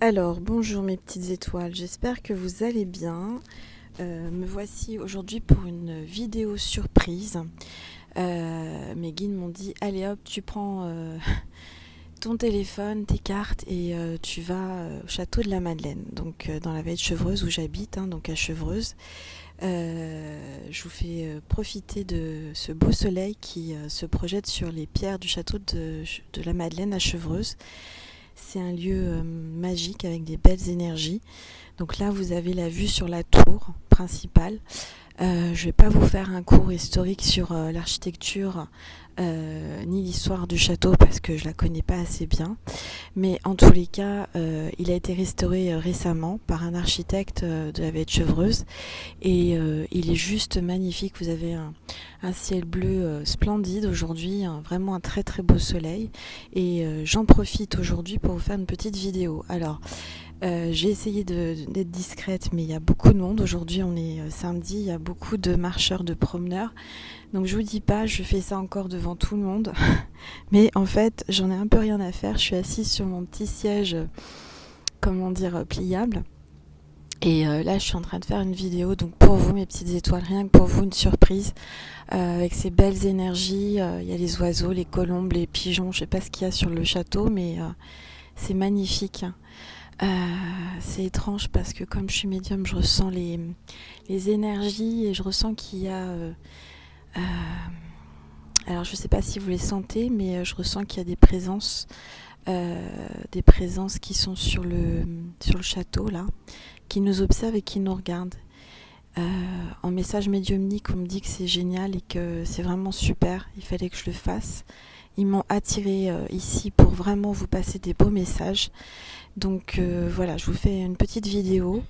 Alors, bonjour mes petites étoiles, j'espère que vous allez bien. Me voici aujourd'hui pour une vidéo surprise. Mes guides m'ont dit, allez hop, tu prends ton téléphone, tes cartes et tu vas au château de la Madeleine, donc dans la vallée de Chevreuse où j'habite, donc à Chevreuse. Je vous fais profiter de ce beau soleil qui se projette sur les pierres du château de la Madeleine à Chevreuse. C'est un lieu magique avec des belles énergies. Donc là, vous avez la vue sur la tour principale. Je ne vais pas vous faire un cours historique sur l'architecture ni l'histoire du château parce que je la connais pas assez bien. Mais en tous les cas, il a été restauré récemment par un architecte de la vallée de Chevreuse et il est juste magnifique. Vous avez un ciel bleu splendide aujourd'hui, vraiment un très très beau soleil et j'en profite aujourd'hui pour vous faire une petite vidéo. Alors j'ai essayé d'être discrète, mais il y a beaucoup de monde. Aujourd'hui, on est samedi, il y a beaucoup de marcheurs, de promeneurs. Donc je vous dis pas, je fais ça encore devant tout le monde. Mais en fait, j'en ai un peu rien à faire. Je suis assise sur mon petit siège, pliable. Et là, je suis en train de faire une vidéo. Donc pour vous, mes petites étoiles, rien que pour vous, une surprise. Avec ces belles énergies. Il y a les oiseaux, les colombes, les pigeons. Je sais pas ce qu'il y a sur le château, mais c'est magnifique. C'est étrange parce que comme je suis médium, je ressens les énergies et je ressens qu'il y a... alors je ne sais pas si vous les sentez, mais je ressens qu'il y a des présences qui sont sur le château là, qui nous observent et qui nous regardent. En message médiumnique, on me dit que c'est génial et que c'est vraiment super, il fallait que je le fasse. Ils m'ont attiré ici pour vraiment vous passer des beaux messages. Donc voilà, je vous fais une petite vidéo.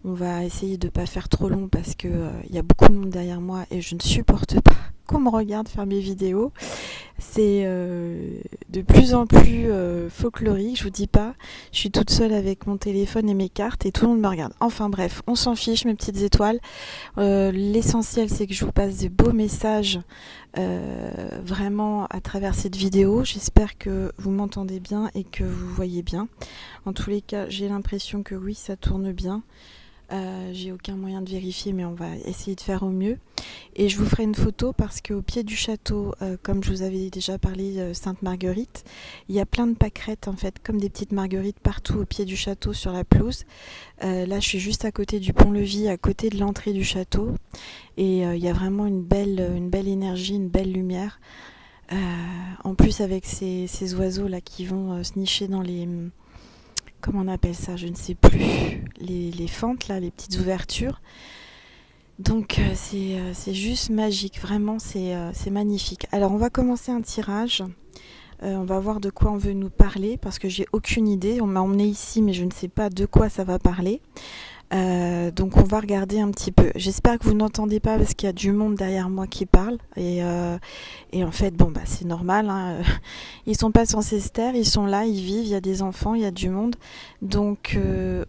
On va essayer de ne pas faire trop long parce que y a beaucoup de monde derrière moi et je ne supporte pas qu'on me regarde faire mes vidéos. C'est de plus en plus folklorique, je vous dis pas. Je suis toute seule avec mon téléphone et mes cartes et tout le monde me regarde. Enfin bref, on s'en fiche mes petites étoiles. L'essentiel c'est que je vous passe des beaux messages vraiment à travers cette vidéo. J'espère que vous m'entendez bien et que vous voyez bien. En tous les cas, j'ai l'impression que oui, ça tourne bien. J'ai aucun moyen de vérifier, mais on va essayer de faire au mieux. Et je vous ferai une photo parce qu'au pied du château, comme je vous avais déjà parlé, Sainte-Marguerite, il y a plein de pâquerettes en fait, comme des petites marguerites partout au pied du château sur la pelouse. Là, je suis juste à côté du pont-levis, à côté de l'entrée du château. Et il y a vraiment une belle énergie, une belle lumière. En plus, avec ces oiseaux là qui vont se nicher dans les... Comment on appelle ça? Je ne sais plus. Les fentes là, les petites ouvertures. Donc c'est juste magique, vraiment c'est magnifique. Alors on va commencer un tirage. On va voir de quoi on veut nous parler parce que j'ai aucune idée. On m'a emmené ici mais je ne sais pas de quoi ça va parler. Donc on va regarder un petit peu. J'espère que vous n'entendez pas parce qu'il y a du monde derrière moi qui parle. Et en fait, bon bah c'est normal. Ils sont pas censés se taire, ils sont là, ils vivent, il y a des enfants, il y a du monde. Donc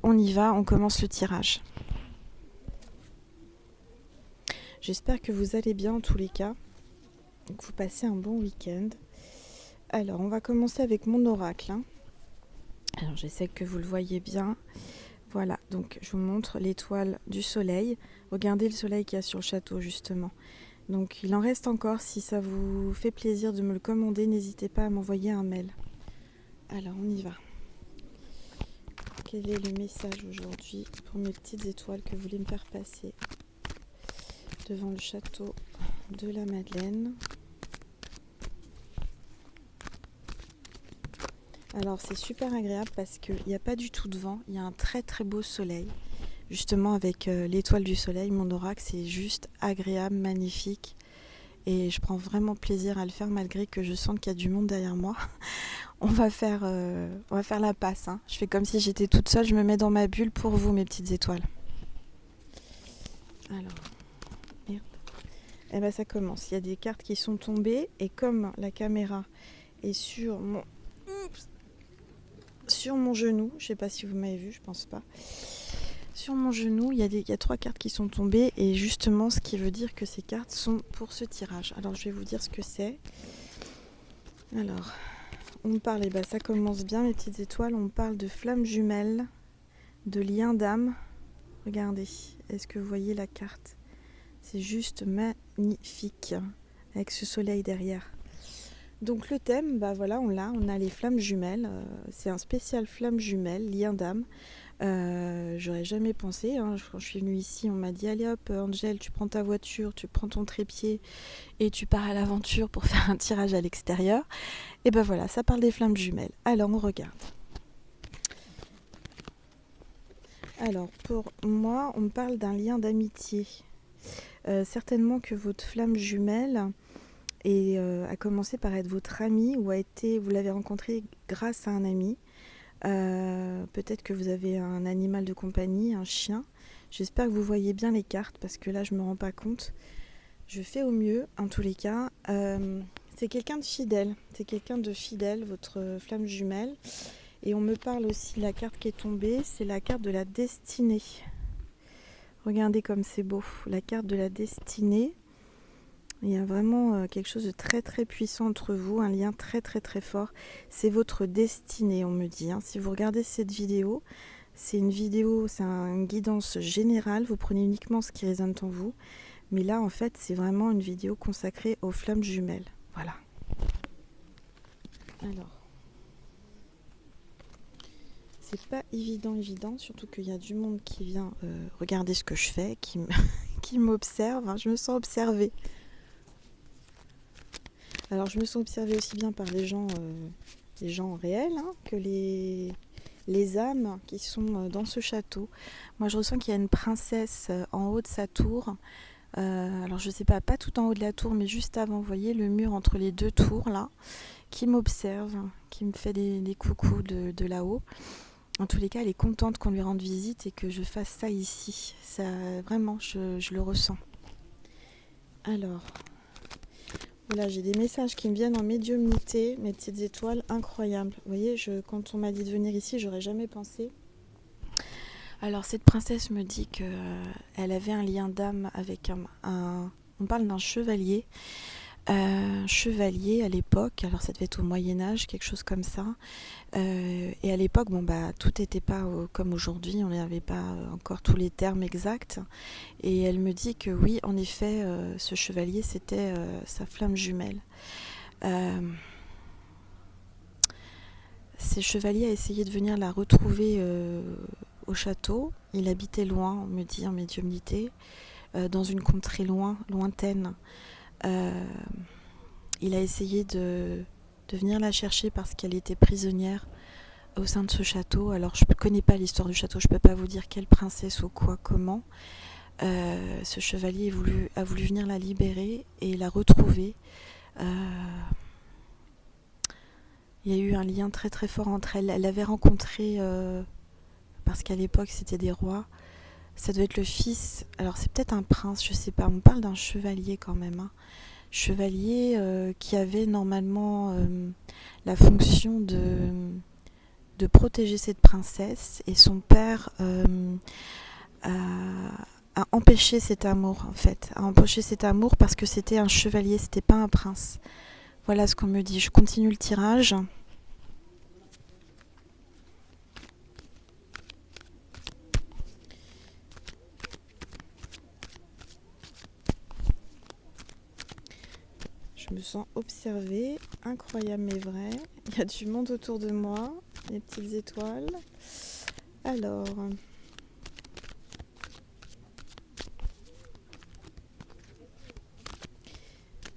on y va, on commence le tirage. J'espère que vous allez bien en tous les cas. Que vous passez un bon week-end. Alors on va commencer avec mon oracle. Alors j'essaie que vous le voyez bien. Voilà, donc je vous montre l'étoile du soleil. Regardez le soleil qu'il y a sur le château justement. Donc il en reste encore, si ça vous fait plaisir de me le commander, n'hésitez pas à m'envoyer un mail. Alors on y va. Quel est le message aujourd'hui pour mes petites étoiles que vous voulez me faire passer devant le château de la Madeleine? Alors c'est super agréable parce qu'il n'y a pas du tout de vent, il y a un très très beau soleil. Justement avec l'étoile du soleil, mon oracle, c'est juste agréable, magnifique. Et je prends vraiment plaisir à le faire malgré que je sente qu'il y a du monde derrière moi. On va faire la passe. Je fais comme si j'étais toute seule, je me mets dans ma bulle pour vous mes petites étoiles. Alors, merde. Eh ben ça commence. Il y a des cartes qui sont tombées et comme la caméra est sur mon genou, je sais pas si vous m'avez vu, je pense pas. Sur mon genou, il y a 3 cartes qui sont tombées et justement ce qui veut dire que ces cartes sont pour ce tirage. Alors je vais vous dire ce que c'est. Alors, on parle, et ben ça commence bien mes petites étoiles, on parle de flammes jumelles, de liens d'âme. Regardez, est-ce que vous voyez la carte? C'est juste magnifique, avec ce soleil derrière. Donc le thème, bah voilà, on a les flammes jumelles, c'est un spécial flammes jumelles, lien d'âme. J'aurais jamais pensé, hein. Quand je suis venue ici, on m'a dit allez hop Angel, tu prends ta voiture, tu prends ton trépied et tu pars à l'aventure pour faire un tirage à l'extérieur. Et ben voilà, ça parle des flammes jumelles. Alors on regarde. Alors pour moi, on me parle d'un lien d'amitié. Certainement que votre flamme jumelle a commencé par être votre ami ou vous l'avez rencontré grâce à un ami. Peut-être que vous avez un animal de compagnie, un chien. J'espère que vous voyez bien les cartes parce que là je me rends pas compte. Je fais au mieux en tous les cas. C'est quelqu'un de fidèle. C'est quelqu'un de fidèle, votre flamme jumelle. Et on me parle aussi, la carte qui est tombée, c'est la carte de la destinée. Regardez comme c'est beau, la carte de la destinée. Il y a vraiment quelque chose de très très puissant entre vous, un lien très très très fort. C'est votre destinée, on me dit. Si vous regardez cette vidéo, c'est une guidance générale. Vous prenez uniquement ce qui résonne en vous. Mais là, en fait, c'est vraiment une vidéo consacrée aux flammes jumelles. Voilà. Alors, c'est pas évident, surtout qu'il y a du monde qui vient regarder ce que je fais, qui m'observe. Je me sens observée. Alors je me sens observée aussi bien par les gens réels que les âmes qui sont dans ce château. Moi je ressens qu'il y a une princesse en haut de sa tour. Alors je sais pas tout en haut de la tour, mais juste avant, vous voyez le mur entre les deux tours là, qui m'observe, qui me fait des coucous de là-haut. En tous les cas, elle est contente qu'on lui rende visite et que je fasse ça ici. Ça, vraiment, je le ressens. Alors... Voilà, j'ai des messages qui me viennent en médiumnité, mes petites étoiles, incroyables. Vous voyez, quand on m'a dit de venir ici, j'aurais jamais pensé. Alors cette princesse me dit qu'elle avait un lien d'âme avec on parle d'un chevalier. Chevalier à l'époque, alors ça devait être au Moyen-Âge, quelque chose comme ça. Et à l'époque, tout n'était pas comme aujourd'hui, on n'avait pas encore tous les termes exacts. Et elle me dit que oui, en effet, ce chevalier, c'était sa flamme jumelle. Ce chevalier a essayé de venir la retrouver au château. Il habitait loin, on me dit en médiumnité, dans une contrée lointaine. Il a essayé de venir la chercher parce qu'elle était prisonnière au sein de ce château. Alors je ne connais pas l'histoire du château, je ne peux pas vous dire quelle princesse ou quoi, comment. Ce chevalier a voulu venir la libérer et la retrouver. Il y a eu un lien très très fort entre elles. Elle l'avait rencontré, parce qu'à l'époque c'était des rois. Ça doit être le fils, alors c'est peut-être un prince, je sais pas, on parle d'un chevalier quand même. Chevalier qui avait normalement la fonction de protéger cette princesse, et son père a empêché cet amour en fait, a empêché cet amour parce que c'était un chevalier, c'était pas un prince. Voilà ce qu'on me dit. Je continue le tirage. Je me sens observée, incroyable mais vrai. Il y a du monde autour de moi, les petites étoiles. Alors,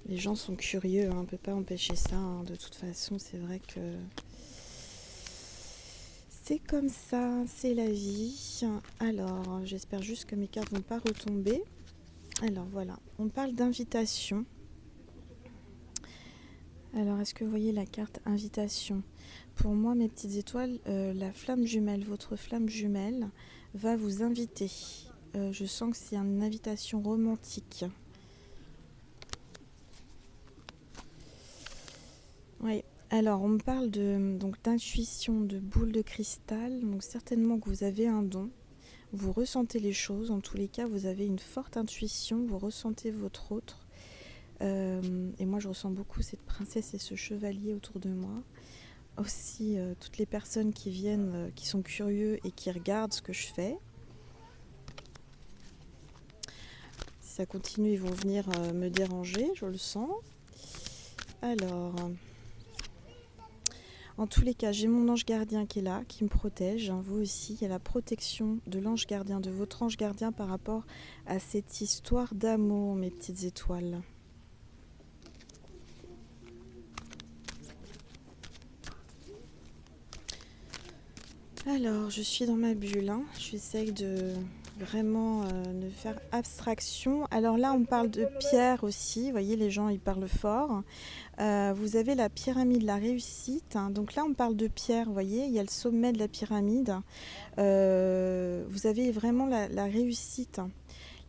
les gens sont curieux, on ne peut pas empêcher ça. De toute façon, c'est vrai que c'est comme ça, c'est la vie. Alors, j'espère juste que mes cartes ne vont pas retomber. Alors voilà, on parle d'invitation. Alors, est-ce que vous voyez la carte invitation? Pour moi, mes petites étoiles, la flamme jumelle, votre flamme jumelle, va vous inviter. Je sens que c'est une invitation romantique. Oui, alors on me parle d'intuition, de boule de cristal. Donc certainement que vous avez un don. Vous ressentez les choses. En tous les cas, vous avez une forte intuition. Vous ressentez votre autre. Et moi, je ressens beaucoup cette princesse et ce chevalier autour de moi. aussi toutes les personnes qui viennent, qui sont curieux et qui regardent ce que je fais. Si ça continue, ils vont venir me déranger, je le sens. Alors, en tous les cas, j'ai mon ange gardien qui est là, qui me protège. Vous aussi, il y a la protection de l'ange gardien, de votre ange gardien par rapport à cette histoire d'amour, mes petites étoiles. Alors, je suis dans ma bulle, hein. J'essaye de vraiment de faire abstraction. Alors là, on parle de pierre aussi. Vous voyez, les gens, ils parlent fort. Vous avez la pyramide, la réussite. Hein. Donc là, on parle de pierre, vous voyez. Il y a le sommet de la pyramide. Vous avez vraiment la réussite.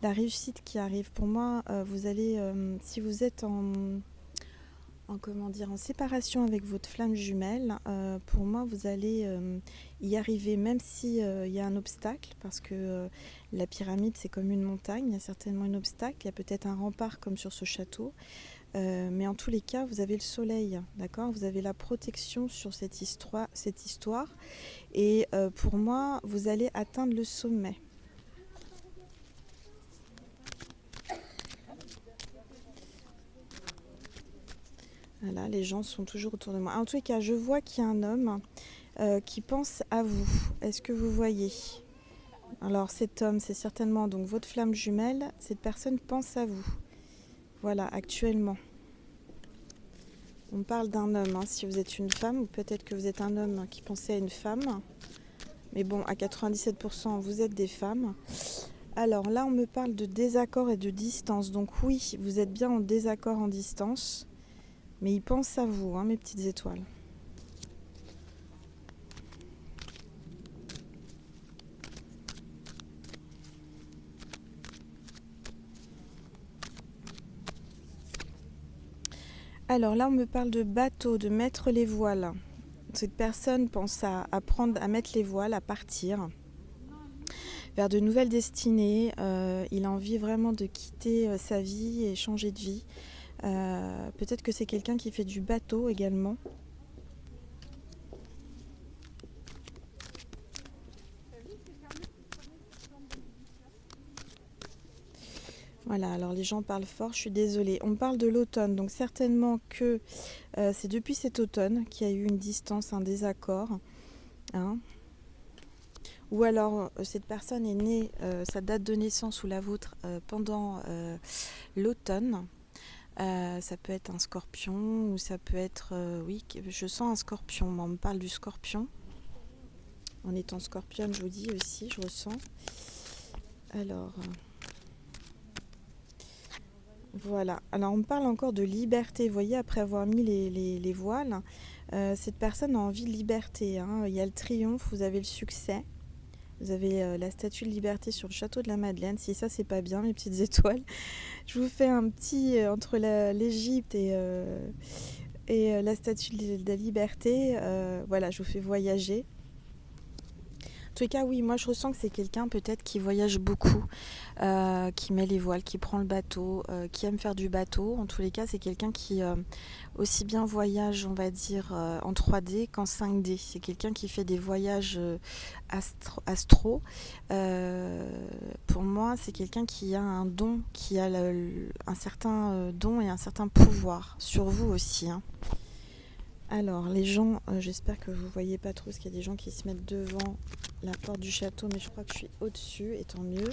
La réussite qui arrive. Pour moi, vous allez, si vous êtes en séparation avec votre flamme jumelle, pour moi vous allez y arriver même si il y a un obstacle, parce que la pyramide c'est comme une montagne, il y a certainement un obstacle, il y a peut-être un rempart comme sur ce château, mais en tous les cas vous avez le soleil, d'accord, vous avez la protection sur cette histoire et pour moi vous allez atteindre le sommet. Voilà, les gens sont toujours autour de moi. En tous les cas, je vois qu'il y a un homme qui pense à vous. Est-ce que vous voyez? Alors cet homme, c'est certainement donc votre flamme jumelle. Cette personne pense à vous. Voilà, actuellement. On parle d'un homme, hein, si vous êtes une femme, ou peut-être que vous êtes un homme qui pensait à une femme. Mais bon, à 97%, vous êtes des femmes. Alors là, on me parle de désaccord et de distance. Donc oui, vous êtes bien en désaccord, en distance. Mais il pense à vous, hein, mes petites étoiles. Alors là, on me parle de bateau, de mettre les voiles. Cette personne pense à mettre les voiles, à partir vers de nouvelles destinées. Il a envie vraiment de quitter sa vie et changer de vie. Peut-être que c'est quelqu'un qui fait du bateau également. Voilà, alors les gens parlent fort, je suis désolée. On parle de l'automne, donc certainement que c'est depuis cet automne qu'il y a eu une distance, un désaccord. Hein. Ou alors cette personne est née, sa date de naissance ou la vôtre, pendant l'automne. Ça peut être un scorpion ou ça peut être... oui, je sens un scorpion. On me parle du scorpion. En étant scorpion, je vous dis aussi, je ressens. Alors... voilà. Alors on me parle encore de liberté. Vous voyez, après avoir mis les voiles, cette personne a envie de liberté. Hein. Il y a le triomphe, vous avez le succès. Vous avez la statue de liberté sur le château de la Madeleine. Si ça, c'est pas bien, mes petites étoiles. Je vous fais un petit entre l'Égypte et la statue de la liberté. Voilà, je vous fais voyager. En tous les cas, oui, moi je ressens que c'est quelqu'un peut-être qui voyage beaucoup, qui met les voiles, qui prend le bateau, qui aime faire du bateau. En tous les cas, c'est quelqu'un qui aussi bien voyage, on va dire, en 3D qu'en 5D. C'est quelqu'un qui fait des voyages astro. Pour moi, c'est quelqu'un qui a un don, qui a un certain don et un certain pouvoir sur vous aussi. Hein. Alors, les gens, j'espère que vous ne voyez pas trop, parce qu'il y a des gens qui se mettent devant la porte du château, mais je crois que je suis au-dessus, et tant mieux.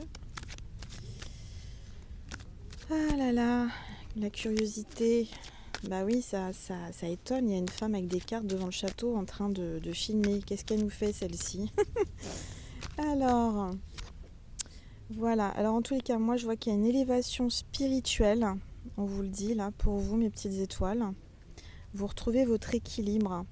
Ah là là, la curiosité. Bah oui, ça étonne. Il y a une femme avec des cartes devant le château en train de filmer. Qu'est-ce qu'elle nous fait, celle-ci? Alors, voilà. Alors, en tous les cas, moi, je vois qu'il y a une élévation spirituelle. On vous le dit, là, pour vous, mes petites étoiles. Vous retrouvez votre équilibre.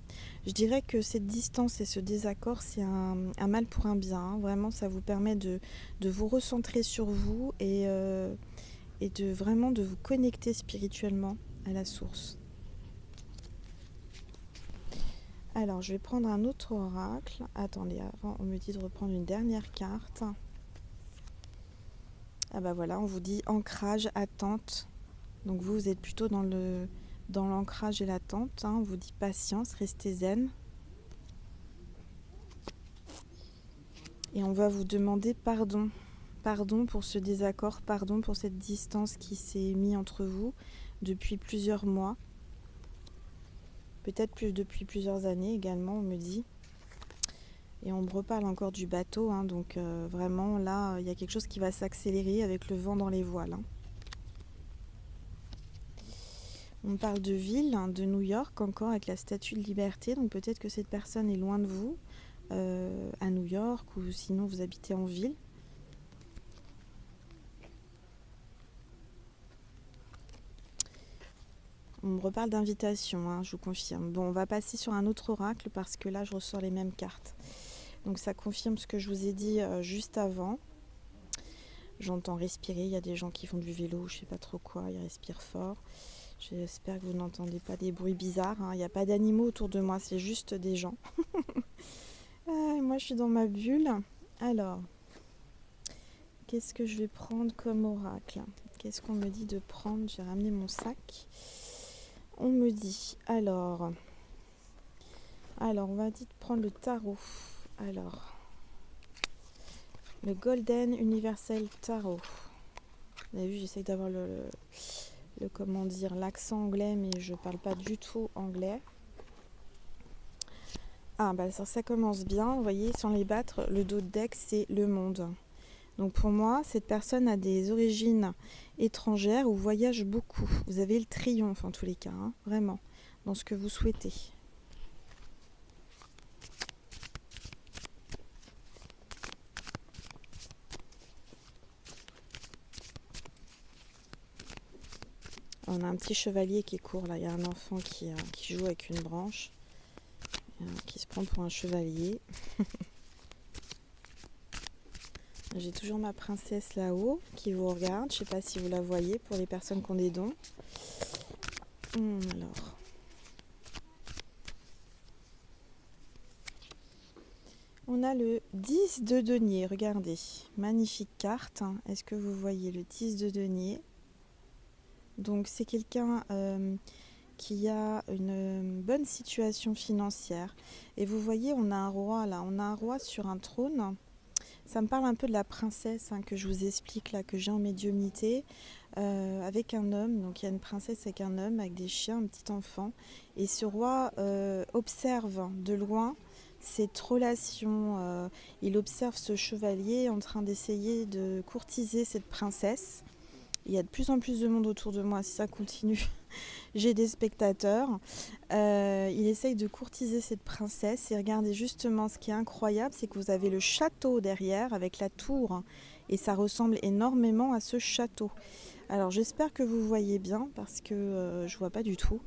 Je dirais que cette distance et ce désaccord, c'est un mal pour un bien. Hein. Vraiment, ça vous permet de vous recentrer sur vous et de vraiment de vous connecter spirituellement à la source. Alors, je vais prendre un autre oracle. Attendez, avant, on me dit de reprendre une dernière carte. Ah bah voilà, on vous dit ancrage, attente. Donc vous êtes plutôt dans l'ancrage et l'attente. Hein. On vous dit patience, restez zen. Et on va vous demander pardon. Pardon pour ce désaccord, pardon pour cette distance qui s'est mise entre vous depuis plusieurs mois. Peut-être plus depuis plusieurs années également, on me dit. Et on me reparle encore du bateau, hein, donc vraiment là, il y a quelque chose qui va s'accélérer avec le vent dans les voiles. Hein. On parle de ville, hein, de New York encore, avec la Statue de Liberté, donc peut-être que cette personne est loin de vous, à New York, ou sinon vous habitez en ville. On me reparle d'invitation, hein, je vous confirme. Bon, on va passer sur un autre oracle parce que là, je ressors les mêmes cartes. Donc ça confirme ce que je vous ai dit juste avant. J'entends respirer, il y a des gens qui font du vélo, je sais pas trop quoi, ils respirent fort. J'espère que vous n'entendez pas des bruits bizarres. Hein. Il n'y a pas d'animaux autour de moi, c'est juste des gens. Moi, je suis dans ma bulle. Alors, qu'est-ce que je vais prendre comme oracle? Qu'est-ce qu'on me dit de prendre? J'ai ramené mon sac. On me dit, alors, on va dire de prendre le tarot. Alors, le Golden Universal Tarot. Vous avez vu, j'essaie d'avoir le comment dire, l'accent anglais, mais je parle pas du tout anglais. Ah, bah ça commence bien. Vous voyez, sans les battre, le dos de deck, c'est le monde. Donc pour moi, cette personne a des origines étrangères ou voyage beaucoup. Vous avez le triomphe en tous les cas, hein, vraiment, dans ce que vous souhaitez. On a un petit chevalier qui court là, il y a un enfant qui joue avec une branche, qui se prend pour un chevalier. J'ai toujours ma princesse là-haut qui vous regarde. Je ne sais pas si vous la voyez pour les personnes qui ont des dons. Alors. On a le 10 de denier. Regardez. Magnifique carte. Est-ce que vous voyez le 10 de denier? Donc c'est quelqu'un qui a une bonne situation financière. Et vous voyez, on a un roi là. On a un roi sur un trône. Ça me parle un peu de la princesse que je vous explique là, que j'ai en médiumnité, avec un homme. Donc il y a une princesse avec un homme, avec des chiens, un petit enfant. Et ce roi observe de loin cette relation. Il observe ce chevalier en train d'essayer de courtiser cette princesse. Il y a de plus en plus de monde autour de moi, si ça continue. J'ai des spectateurs. Il essaye de courtiser cette princesse. Et regardez justement, ce qui est incroyable, c'est que vous avez le château derrière avec la tour. Et ça ressemble énormément à ce château. Alors j'espère que vous voyez bien parce que je vois pas du tout.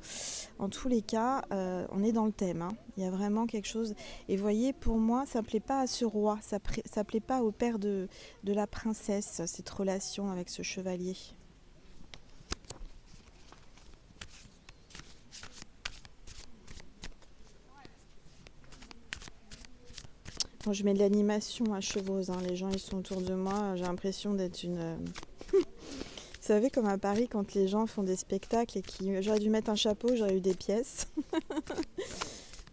En tous les cas, on est dans le thème. Hein. Il y a vraiment quelque chose. Et vous voyez, pour moi, ça ne plaît pas à ce roi. Ça ne plaît pas au père de la princesse, cette relation avec ce chevalier. Quand je mets de l'animation à chevaux, hein, les gens ils sont autour de moi, j'ai l'impression d'être une... Vous savez, comme à Paris, quand les gens font des spectacles et qui... J'aurais dû mettre un chapeau, j'aurais eu des pièces.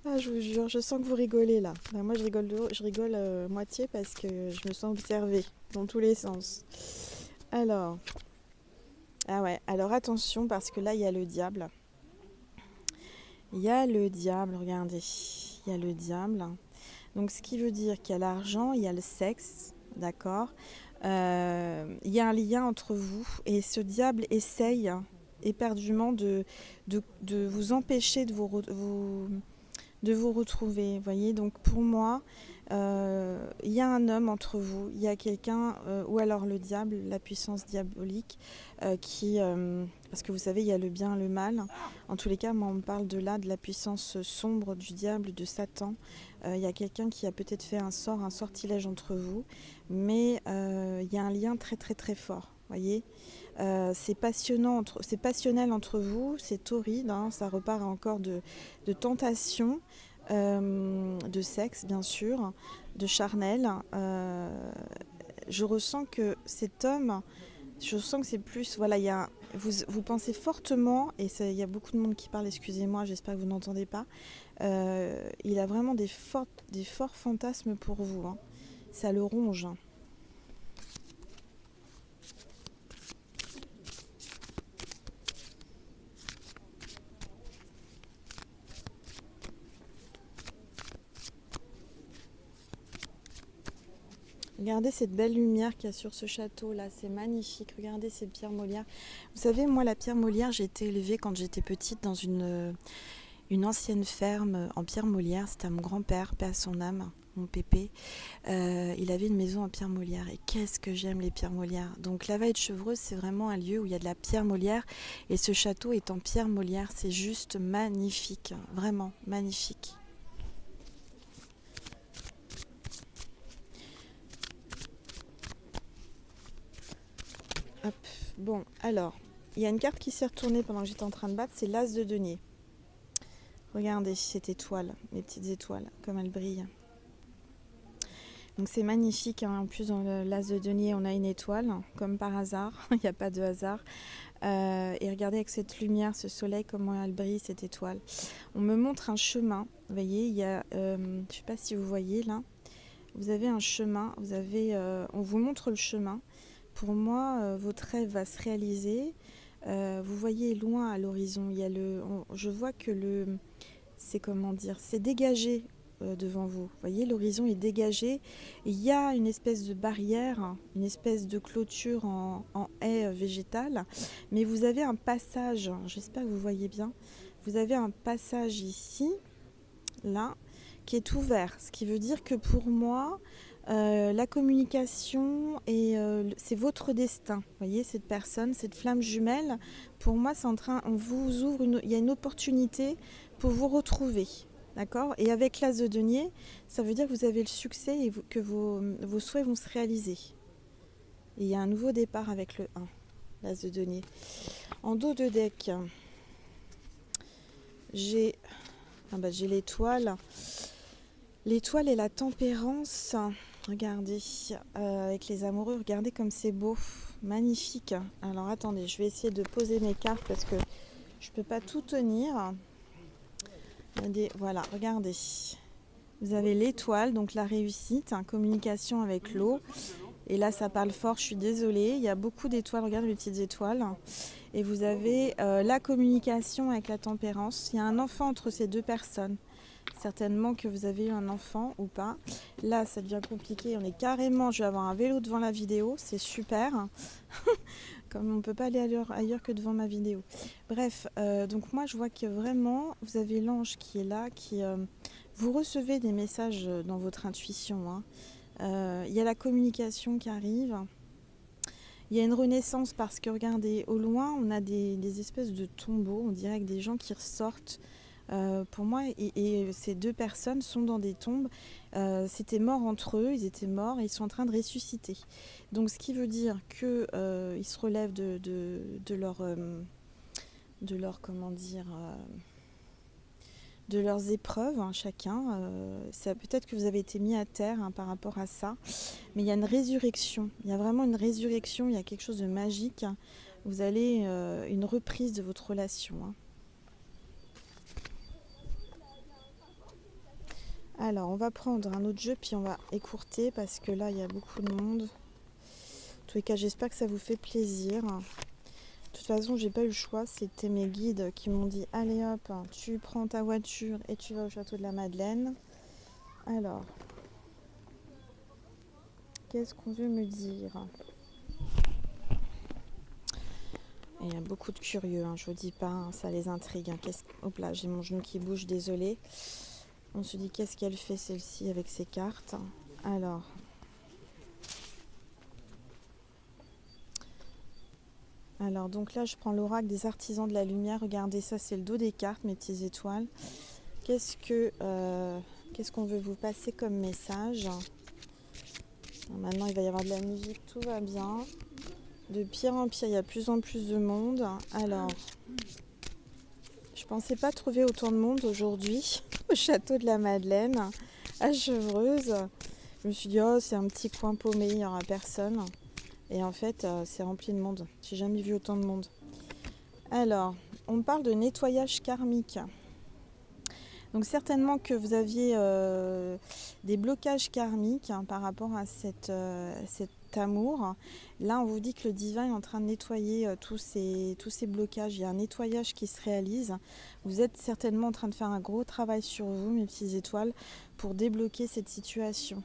Ah, je vous jure, je sens que vous rigolez là. Ben, moi je rigole moitié parce que je me sens observée dans tous les sens. Alors... Ah ouais, alors attention parce que là il y a le diable. Il y a le diable, regardez. Il y a le diable. Donc ce qui veut dire qu'il y a l'argent, il y a le sexe, d'accord. Il y a un lien entre vous et ce diable essaye éperdument de vous empêcher de vous retrouver. Vous voyez, donc pour moi, il y a un homme entre vous, il y a quelqu'un, ou alors le diable, la puissance diabolique, parce que vous savez, il y a le bien, le mal. En tous les cas, moi, on me parle de la puissance sombre du diable, de Satan. Il y a quelqu'un qui a peut-être fait un sortilège entre vous, mais il y a un lien très très très fort, voyez. C'est passionnant, c'est passionnel entre vous, c'est torride, hein, ça repart encore de tentation, de sexe bien sûr, de charnel. Je ressens que cet homme, je sens que c'est plus, voilà, vous pensez fortement, et il y a beaucoup de monde qui parle, excusez-moi, j'espère que vous n'entendez pas, il a vraiment des forts fantasmes pour vous, hein. Ça le ronge. Regardez cette belle lumière qu'il y a sur ce château là, c'est magnifique. Regardez ces pierres molières. Vous savez, moi la pierre molière, j'ai été élevée quand j'étais petite dans une ancienne ferme en pierre molière. C'était à mon grand-père, paix à son âme, mon pépé. Il avait une maison en pierre molière et qu'est-ce que j'aime les pierres molières. Donc la Vallée de Chevreuse, c'est vraiment un lieu où il y a de la pierre molière et ce château est en pierre molière. C'est juste magnifique, vraiment magnifique. Hop. Bon, alors, il y a une carte qui s'est retournée pendant que j'étais en train de battre, c'est l'As de denier. Regardez cette étoile, mes petites étoiles, comme elles brillent. Donc c'est magnifique, hein. En plus dans l'As de denier, on a une étoile, comme par hasard, il n'y a pas de hasard. Et regardez avec cette lumière, ce soleil, comment elle brille, cette étoile. On me montre un chemin, vous voyez, il y a, je ne sais pas si vous voyez là, vous avez un chemin, on vous montre le chemin. Pour moi, votre rêve va se réaliser. Vous voyez loin à l'horizon, je vois que c'est dégagé devant vous. Vous voyez, l'horizon est dégagé. Il y a une espèce de barrière, une espèce de clôture en haie végétale, mais vous avez un passage. J'espère que vous voyez bien. Vous avez un passage ici, là, qui est ouvert. Ce qui veut dire que pour moi, la communication c'est votre destin. Vous voyez, cette personne, cette flamme jumelle, pour moi, on vous ouvre il y a une opportunité pour vous retrouver. D'accord ? Et avec l'As de denier, ça veut dire que vous avez le succès et que vos souhaits vont se réaliser. Et il y a un nouveau départ avec le 1, l'As de denier. En dos de deck, j'ai l'étoile. L'étoile et la tempérance. Regardez, avec les amoureux, regardez comme c'est beau, magnifique. Alors attendez, je vais essayer de poser mes cartes parce que je ne peux pas tout tenir. Voilà, regardez. Vous avez l'étoile, donc la réussite, communication avec l'eau. Et là, ça parle fort, je suis désolée. Il y a beaucoup d'étoiles, regardez les petites étoiles. Et vous avez la communication avec la tempérance. Il y a un enfant entre ces deux personnes. Certainement que vous avez eu un enfant ou pas. Là, ça devient compliqué. Je vais avoir un vélo devant la vidéo. C'est super. Comme on ne peut pas aller ailleurs que devant ma vidéo. Bref, donc moi, je vois que vraiment, vous avez l'ange qui est là, vous recevez des messages dans votre intuition. Hein. Il y a la communication qui arrive. Il y a une renaissance parce que, regardez, au loin, on a des espèces de tombeaux. On dirait que des gens qui ressortent. Pour moi, et ces deux personnes sont dans des tombes. C'était mort entre eux, ils étaient morts et ils sont en train de ressusciter. Donc, ce qui veut dire qu'ils se relèvent de leurs épreuves, hein, chacun. Peut-être que vous avez été mis à terre par rapport à ça, mais il y a une résurrection. Il y a vraiment une résurrection. Il y a quelque chose de magique. Vous allez une reprise de votre relation. Hein. Alors, on va prendre un autre jeu, puis on va écourter, parce que là, il y a beaucoup de monde. En tous les cas, j'espère que ça vous fait plaisir. De toute façon, j'ai pas eu le choix. C'était mes guides qui m'ont dit, allez hop, tu prends ta voiture et tu vas au château de la Madeleine. Alors, qu'est-ce qu'on veut me dire ? Et il y a beaucoup de curieux, je vous dis pas, ça les intrigue. Hop là, j'ai mon genou qui bouge, désolée. On se dit, qu'est-ce qu'elle fait celle-ci avec ses cartes ? Alors, donc là, je prends l'oracle des artisans de la lumière. Regardez, ça, c'est le dos des cartes, mes petites étoiles. Qu'est-ce qu'on veut vous passer comme message ? Maintenant, il va y avoir de la musique, tout va bien. De pire en pire, il y a de plus en plus de monde. Alors, je pensais pas trouver autant de monde aujourd'hui au château de la Madeleine, à Chevreuse. Je me suis dit, oh, c'est un petit coin paumé, il n'y aura personne. Et en fait, c'est rempli de monde. J'ai jamais vu autant de monde. Alors, on parle de nettoyage karmique. Donc certainement que vous aviez des blocages karmiques hein, par rapport à cet amour. Là, on vous dit que le divin est en train de nettoyer tous ces blocages. Il y a un nettoyage qui se réalise. Vous êtes certainement en train de faire un gros travail sur vous, mes petites étoiles, pour débloquer cette situation.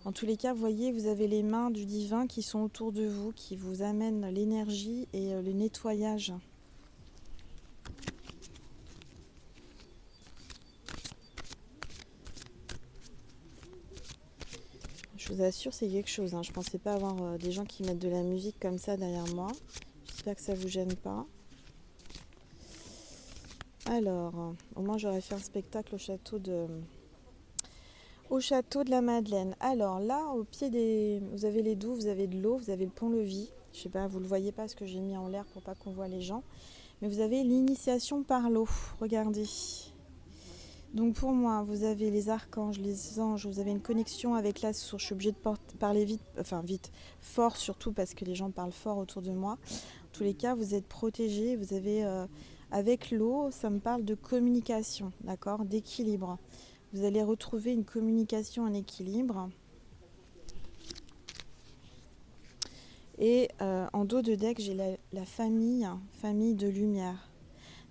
En tous les cas, vous voyez, vous avez les mains du divin qui sont autour de vous, qui vous amènent l'énergie et le nettoyage. Je vous assure, c'est quelque chose. Hein. Je ne pensais pas avoir des gens qui mettent de la musique comme ça derrière moi. J'espère que ça ne vous gêne pas. Alors, au moins j'aurais fait un spectacle au château de la Madeleine. Alors là, au pied des... Vous avez les douves, vous avez de l'eau, vous avez le pont-levis. Je sais pas, vous ne le voyez pas parce que j'ai mis en l'air pour pas qu'on voit les gens. Mais vous avez l'initiation par l'eau. Regardez. Donc pour moi, vous avez les archanges, les anges, vous avez une connexion avec la source. Je suis obligée de parler vite, fort surtout parce que les gens parlent fort autour de moi. En tous les cas, vous êtes protégés, vous avez avec l'eau, ça me parle de communication, d'accord, d'équilibre. Vous allez retrouver une communication en équilibre. Et en dos de deck, j'ai la famille de lumière.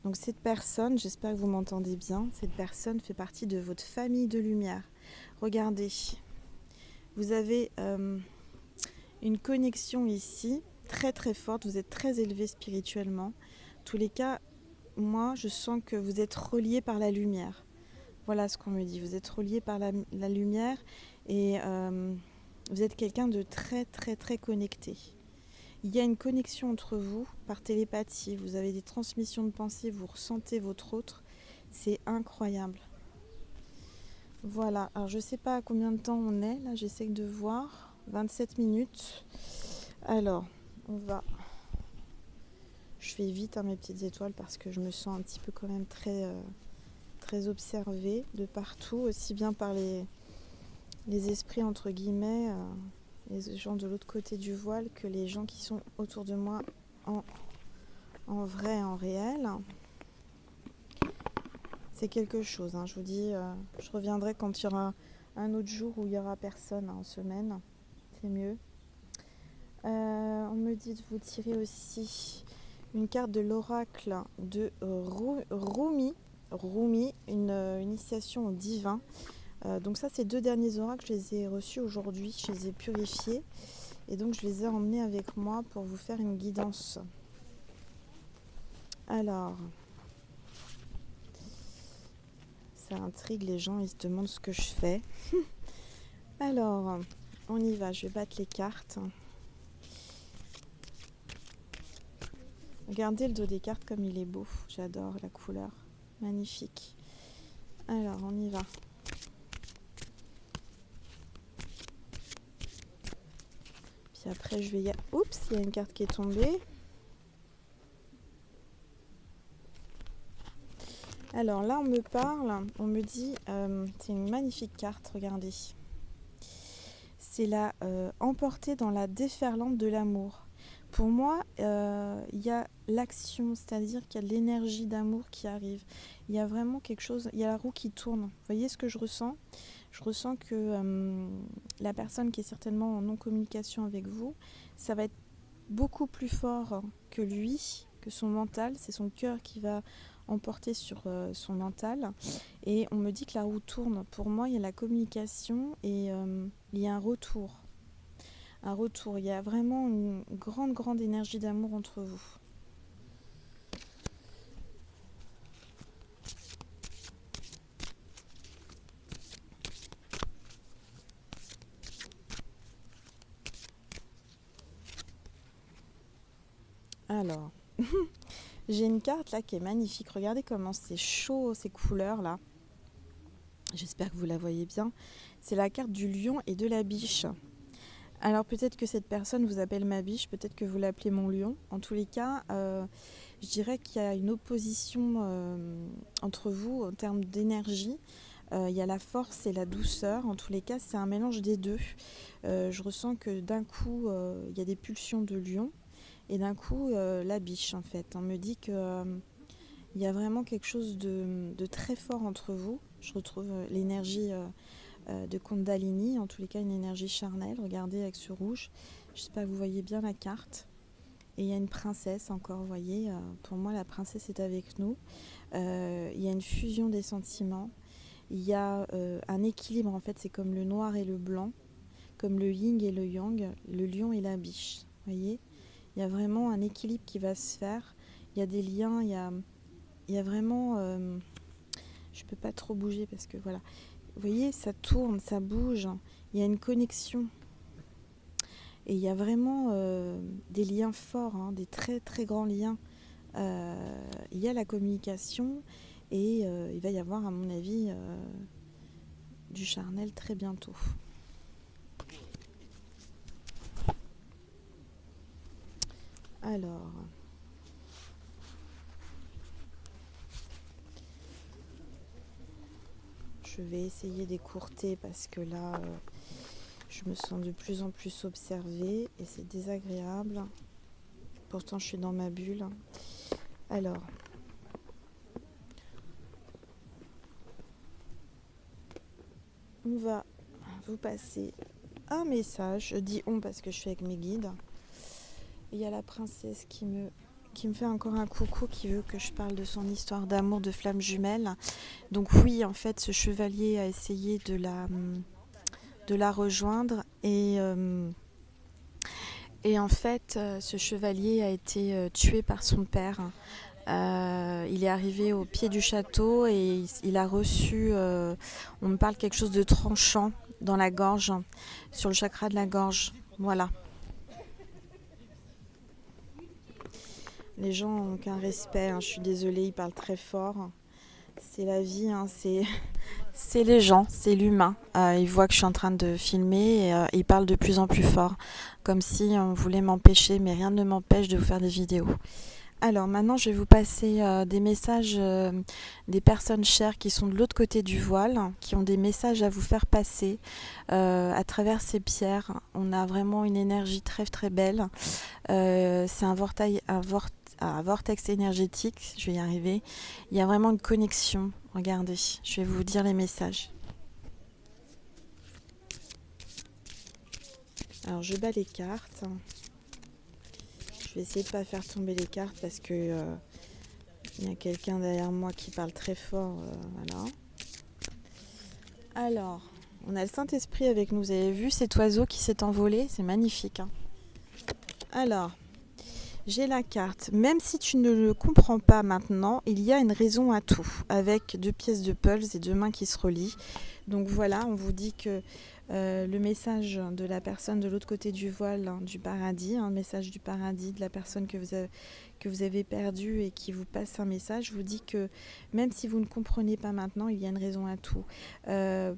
Donc cette personne, j'espère que vous m'entendez bien, cette personne fait partie de votre famille de lumière. Regardez, vous avez une connexion ici, très très forte, vous êtes très élevé spirituellement. En tous les cas, moi je sens que vous êtes reliés par la lumière. Voilà ce qu'on me dit, vous êtes reliés par la lumière et vous êtes quelqu'un de très très très connecté. Il y a une connexion entre vous par télépathie, vous avez des transmissions de pensée, vous ressentez votre autre, c'est incroyable. Voilà, alors je ne sais pas à combien de temps on est, là j'essaie de voir, 27 minutes. Alors, je fais vite mes petites étoiles parce que je me sens un petit peu quand même très observée de partout, aussi bien par les esprits entre guillemets, les gens de l'autre côté du voile que les gens qui sont autour de moi en vrai, en réel. C'est quelque chose, hein. Je vous dis, je reviendrai quand il y aura un autre jour où il n'y aura personne en semaine, c'est mieux. On me dit de vous tirer aussi une carte de l'oracle de Rumi, une initiation au divin. Donc ça, ces deux derniers oracles, je les ai reçus aujourd'hui, je les ai purifiés et donc je les ai emmenés avec moi pour vous faire une guidance. Alors, ça intrigue les gens, ils se demandent ce que je fais. Alors, on y va, je vais battre les cartes. Regardez le dos des cartes comme il est beau, j'adore la couleur, magnifique. Alors, on y va. Puis après, je vais... Oups, il y a une carte qui est tombée. Alors là, on me parle, on me dit, c'est une magnifique carte, regardez. C'est la emportée dans la déferlante de l'amour. Pour moi, il y a l'action, c'est-à-dire qu'il y a de l'énergie d'amour qui arrive. Il y a vraiment quelque chose, il y a la roue qui tourne. Vous voyez ce que je ressens ? Je ressens que la personne qui est certainement en non-communication avec vous, ça va être beaucoup plus fort que lui, que son mental. C'est son cœur qui va emporter sur son mental. Et on me dit que la roue tourne. Pour moi, il y a la communication et il y a un retour. Il y a vraiment une grande énergie d'amour entre vous. Alors, j'ai une carte là qui est magnifique. Regardez comment c'est chaud, ces couleurs là. J'espère que vous la voyez bien. C'est la carte du lion et de la biche. Alors peut-être que cette personne vous appelle ma biche, peut-être que vous l'appelez mon lion. En tous les cas, je dirais qu'il y a une opposition entre vous en termes d'énergie. Il y a la force et la douceur. En tous les cas, c'est un mélange des deux. Je ressens que d'un coup, il y a des pulsions de lion et d'un coup, la biche en fait. On me dit que il y a vraiment quelque chose de très fort entre vous. Je retrouve l'énergie de Kundalini, en tous les cas une énergie charnelle. Regardez avec ce rouge. J'espère que vous voyez bien la carte. Et il y a une princesse encore, vous voyez. Pour moi, la princesse est avec nous. Il y a une fusion des sentiments. Il y a un équilibre, en fait, c'est comme le noir et le blanc, comme le yin et le yang, le lion et la biche. Vous voyez, il y a vraiment un équilibre qui va se faire. Il y a des liens, il y a vraiment... je ne peux pas trop bouger parce que voilà. Vous voyez, ça tourne, ça bouge. Il y a une connexion. Et il y a vraiment des liens forts, hein, des très très grands liens. Il y a la communication et il va y avoir, à mon avis, du charnel très bientôt. Alors, je vais essayer d'écourter parce que là, je me sens de plus en plus observée et c'est désagréable. Pourtant, je suis dans ma bulle. Alors, on va vous passer un message. Je dis on parce que je suis avec mes guides. Il y a la princesse qui me fait encore un coucou, qui veut que je parle de son histoire d'amour de flamme jumelle. Donc oui, en fait, ce chevalier a essayé de la rejoindre et en fait, ce chevalier a été tué par son père. Il est arrivé au pied du château et il a reçu, on me parle quelque chose de tranchant dans la gorge, sur le chakra de la gorge. Voilà. Les gens n'ont aucun respect, hein. Je suis désolée, ils parlent très fort. C'est la vie, hein. C'est les gens, c'est l'humain. Ils voient que je suis en train de filmer et ils parlent de plus en plus fort, comme si on voulait m'empêcher, mais rien ne m'empêche de vous faire des vidéos. Alors maintenant, je vais vous passer des messages des personnes chères qui sont de l'autre côté du voile, qui ont des messages à vous faire passer à travers ces pierres. On a vraiment une énergie très très belle. C'est un vortex énergétique, je vais y arriver. Il y a vraiment une connexion. Regardez, je vais vous dire les messages. Alors je bats les cartes. Je vais essayer de ne pas faire tomber les cartes parce que il y a quelqu'un derrière moi qui parle très fort. Voilà. Alors, on a le Saint-Esprit avec nous. Vous avez vu cet oiseau qui s'est envolé? C'est magnifique, hein. Alors, j'ai la carte. Même si tu ne le comprends pas maintenant, il y a une raison à tout, avec 2 pièces de pulse et 2 mains qui se relient. Donc voilà, on vous dit que le message de la personne de l'autre côté du voile, hein, du paradis, un message du paradis de la personne que vous avez perdue et qui vous passe un message, vous dit que même si vous ne comprenez pas maintenant, il y a une raison à tout.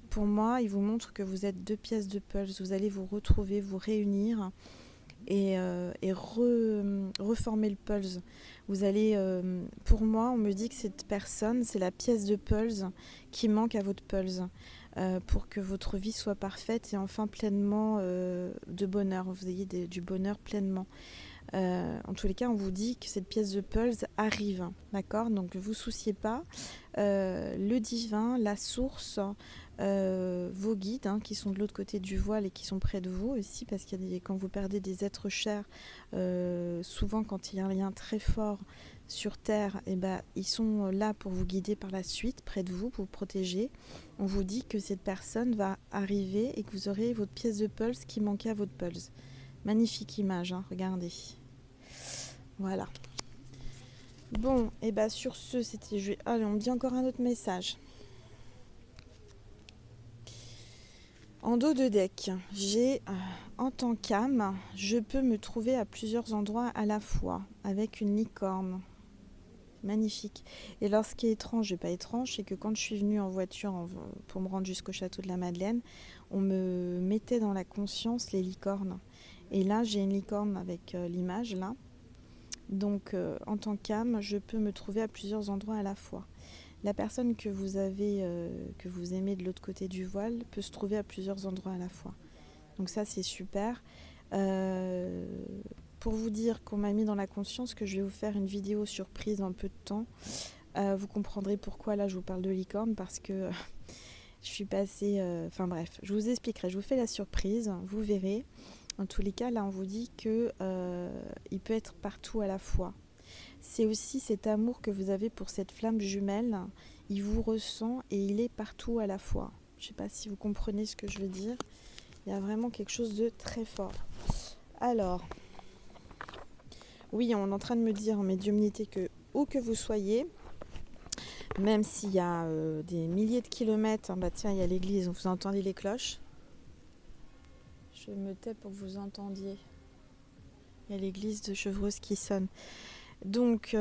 Pour moi, il vous montre que vous êtes 2 pièces de pulse, vous allez vous retrouver, vous réunir et reformer le pulse. Vous allez, pour moi, on me dit que cette personne, c'est la pièce de pulse qui manque à votre pulse pour que votre vie soit parfaite et enfin pleinement de bonheur. Vous ayez du bonheur pleinement. En tous les cas, on vous dit que cette pièce de pulse arrive, d'accord? Donc ne vous souciez pas. Le divin, la source, vos guides qui sont de l'autre côté du voile et qui sont près de vous aussi, parce qu'il y a quand vous perdez des êtres chers, souvent quand il y a un lien très fort sur Terre, ils sont là pour vous guider par la suite, près de vous, pour vous protéger. On vous dit que cette personne va arriver et que vous aurez votre pièce de pulse qui manquait à votre pulse. Magnifique image, hein, regardez. Voilà. Bon, et sur ce, c'était... Allez, on me dit encore un autre message. En dos de deck, j'ai en tant qu'âme, je peux me trouver à plusieurs endroits à la fois, avec une licorne. Magnifique. Et alors, ce qui est étrange et pas étrange, c'est que quand je suis venue en voiture pour me rendre jusqu'au château de la Madeleine, on me mettait dans la conscience les licornes. Et là, j'ai une licorne avec l'image, là. Donc, en tant qu'âme, je peux me trouver à plusieurs endroits à la fois. La personne que vous aimez de l'autre côté du voile peut se trouver à plusieurs endroits à la fois. Donc ça, c'est super. Pour vous dire qu'on m'a mis dans la conscience que je vais vous faire une vidéo surprise dans peu de temps. Vous comprendrez pourquoi là je vous parle de licorne, parce que je suis passée... Enfin bref, je vous expliquerai, je vous fais la surprise, vous verrez. En tous les cas, là on vous dit que il peut être partout à la fois. C'est aussi cet amour que vous avez pour cette flamme jumelle. Il vous ressent et il est partout à la fois. Je ne sais pas si vous comprenez ce que je veux dire. Il y a vraiment quelque chose de très fort. Alors, oui, on est en train de me dire en médiumnité que où que vous soyez, même s'il y a des milliers de kilomètres, bah tiens, il y a l'église, vous entendez les cloches. Je me tais pour que vous entendiez. Il y a l'église de Chevreuse qui sonne. Donc,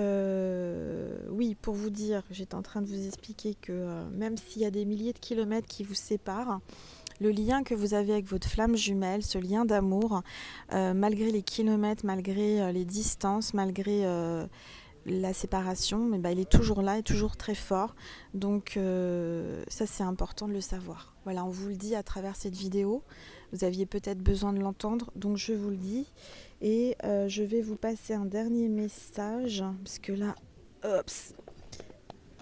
oui, pour vous dire, j'étais en train de vous expliquer que même s'il y a des milliers de kilomètres qui vous séparent, le lien que vous avez avec votre flamme jumelle, ce lien d'amour, malgré les kilomètres, malgré les distances, malgré la séparation, mais il est toujours là, et toujours très fort. Donc ça, c'est important de le savoir. Voilà, on vous le dit à travers cette vidéo. Vous aviez peut-être besoin de l'entendre, donc je vous le dis. Et je vais vous passer un dernier message, parce que là, ops,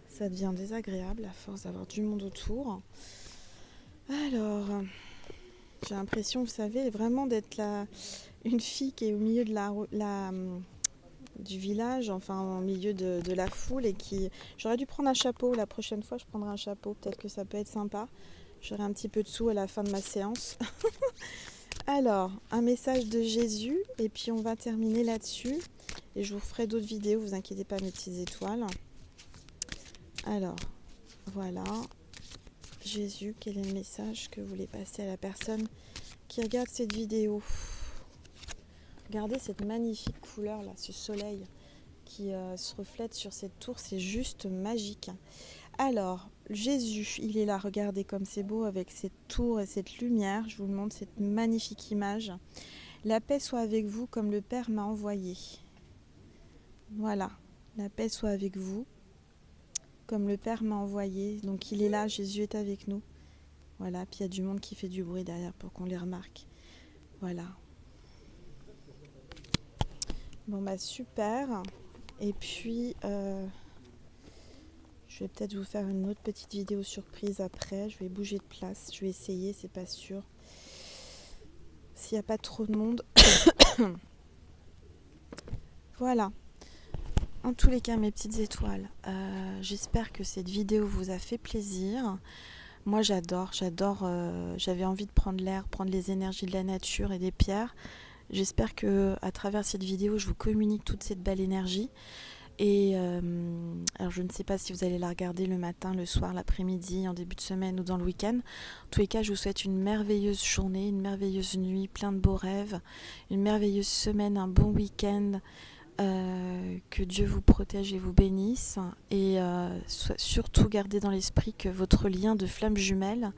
ça devient désagréable à force d'avoir du monde autour. Alors, j'ai l'impression, vous savez, vraiment d'être une fille qui est au milieu de du village, enfin au milieu de la foule, et qui... J'aurais dû prendre un chapeau, la prochaine fois je prendrai un chapeau, peut-être que ça peut être sympa. J'aurai un petit peu de sous à la fin de ma séance. Alors, un message de Jésus, et puis on va terminer là-dessus. Et je vous ferai d'autres vidéos, vous inquiétez pas mes petites étoiles. Alors, voilà. Jésus, quel est le message que vous voulez passer à la personne qui regarde cette vidéo? Regardez cette magnifique couleur là, ce soleil qui se reflète sur cette tour, c'est juste magique. Alors, Jésus, il est là, regardez comme c'est beau avec cette tour et cette lumière. Je vous montre cette magnifique image. La paix soit avec vous comme le Père m'a envoyé. Voilà, la paix soit avec vous comme le Père m'a envoyé. Donc il est là, Jésus est avec nous. Voilà, puis il y a du monde qui fait du bruit derrière pour qu'on les remarque. Voilà. Bon bah super. Et puis je vais peut-être vous faire une autre petite vidéo surprise après. Je vais bouger de place, je vais essayer, c'est pas sûr. S'il n'y a pas trop de monde. Voilà. En tous les cas, mes petites étoiles, j'espère que cette vidéo vous a fait plaisir. Moi j'adore, j'avais envie de prendre l'air, prendre les énergies de la nature et des pierres. J'espère que à travers cette vidéo, je vous communique toute cette belle énergie. Et alors je ne sais pas si vous allez la regarder le matin, le soir, l'après-midi, en début de semaine ou dans le week-end. En tous les cas, je vous souhaite une merveilleuse journée, une merveilleuse nuit, plein de beaux rêves, une merveilleuse semaine, un bon week-end. Que Dieu vous protège et vous bénisse. Et surtout gardez dans l'esprit que votre lien de flamme jumelle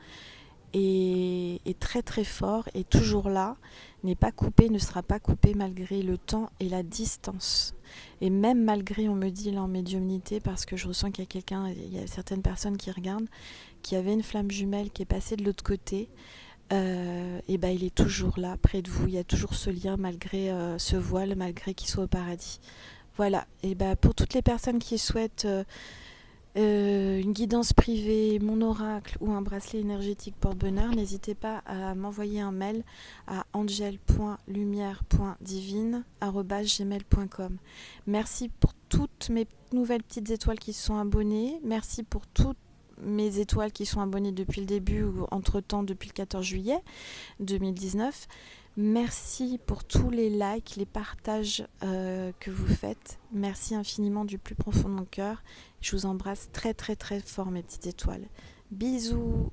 est très très fort, est toujours là, n'est pas coupé, ne sera pas coupé malgré le temps et la distance. Et même malgré, on me dit là en médiumnité, parce que je ressens qu'il y a quelqu'un, il y a certaines personnes qui regardent, qui avait une flamme jumelle qui est passée de l'autre côté, et il est toujours là, près de vous. Il y a toujours ce lien malgré ce voile, malgré qu'il soit au paradis. Voilà, et pour toutes les personnes qui souhaitent une guidance privée, mon oracle ou un bracelet énergétique porte-bonheur, n'hésitez pas à m'envoyer un mail à angel.lumière.divine@gmail.com. Merci pour toutes mes nouvelles petites étoiles qui se sont abonnées. Merci pour toutes mes étoiles qui sont abonnées depuis le début ou entre-temps depuis le 14 juillet 2019. Merci pour tous les likes, les partages que vous faites. Merci infiniment du plus profond de mon cœur. Je vous embrasse très très très fort mes petites étoiles. Bisous.